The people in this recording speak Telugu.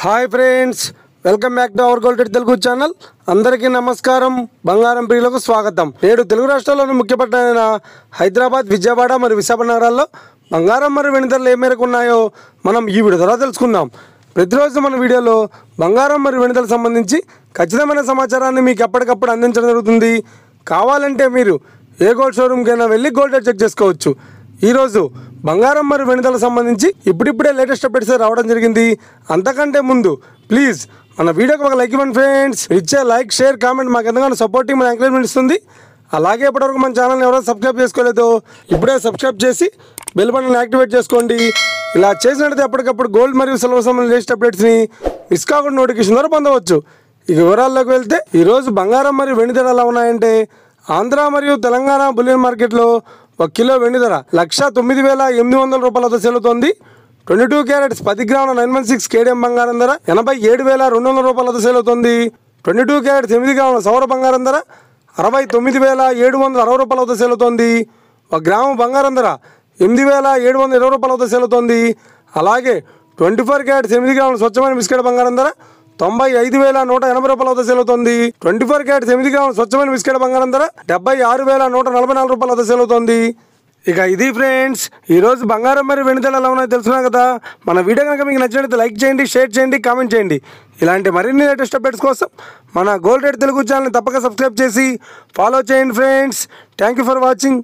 Hi friends, welcome back to our gold Telugu channel. అందరికీ నమస్కారం. బంగారం ప్రియులకు స్వాగతం. నేడు తెలుగు రాష్ట్రాల్లోని ముఖ్య పట్టణాలైన హైదరాబాద్, విజయవాడ మరియు విశాఖపట్నం నగరాల్లో బంగారం మరియు వెండి ధరలు ఏ మేరకు ఉన్నాయో మనం ఈ వీడియో ద్వారా తెలుసుకుందాం. ప్రతిరోజు మన వీడియోలో బంగారం మరియు వెండి ధరలకు సంబంధించి ఖచ్చితమైన సమాచారాన్ని మీకు ఎప్పటికప్పుడు అందించడం జరుగుతుంది. కావాలంటే మీరు ఏ గోల్డ్ షోరూమ్కైనా వెళ్ళి గోల్డ్ రేట్ చెక్ చేసుకోవచ్చు. ఈరోజు బంగారం మరియు వెండి ధరలకు సంబంధించి ఇప్పుడిప్పుడే లేటెస్ట్ అప్డేట్స్ రావడం జరిగింది. అంతకంటే ముందు ప్లీజ్ మన వీడియోకి ఒక లైక్ ఇవ్వండి ఫ్రెండ్స్. ఇచ్చే లైక్, షేర్, కామెంట్ మాకు ఎంతగానో సపోర్టింగ్, మన ఎంకరేజ్మెంట్ ఇస్తుంది. అలాగే ఇప్పటివరకు మన ఛానల్ని ఎవరైనా సబ్స్క్రైబ్ చేసుకోలేదో ఇప్పుడే సబ్స్క్రైబ్ చేసి బెల్ బటన్ యాక్టివేట్ చేసుకోండి. ఇలా చేసినట్లయితే ఎప్పటికప్పుడు గోల్డ్ మరియు సిల్వర్ సంబంధించిన లేటెస్ట్ అప్డేట్స్ని మిస్ కాకుండా నోటిఫికేషన్ ద్వారా పొందవచ్చు. ఇక వివరాల్లోకి వెళ్తే ఈరోజు బంగారం మరియు వెండి ధర ఎలా ఉన్నాయంటే, ఆంధ్ర మరియు తెలంగాణ బులియన్ మార్కెట్లో 1 కిలో వెండి ధర 1,09,800 రూపాయల వద్ద సేల్ అవుతోంది. 22 క్యారెట్స్ 10 గ్రాముల 916 కేడిఎం బంగారం ధర 87,200 రూపాయల వద్ద సేల్ అవుతోంది. 22 క్యారెట్స్ 8 గ్రాముల సౌర బంగారం ధర 69,760 రూపాయల వద్ద సేల్ అవుతోంది. 1 గ్రాము బంగారం ధర 8,720 రూపాయల వద్ద సేల్ అవుతోంది. అలాగే 24 క్యారెట్స్ 8 గ్రాముల స్వచ్ఛమైన బిస్కెట్ బంగారం ధర 95,180 రూపాయల వద్ద సేల్ అవుతోంది. 24 క్యారెట్స్ 8 గ్రాముల స్వచ్ఛమైన బిస్కెట్ బంగారం ధర 76,144 రూపాయల వద్ద సేల్ అవుతోంది. ఇక ఇది ఫ్రెండ్స్, ఈరోజు బంగారం మరియు వెండి ధరలు ఎలా ఉన్నాయో తెలుసుకున్నాం కదా. మన వీడియో కనుక మీకు నచ్చినట్లయితే లైక్ చేయండి, షేర్ చేయండి, కామెంట్ చేయండి. ఇలాంటి మరిన్ని లేటెస్ట్ అప్డేట్స్ కోసం మన గోల్డ్ రేట్ తెలుగు ఛానల్ని తప్పక సబ్స్క్రైబ్ చేసి ఫాలో చేయండి friends. Thank you for watching.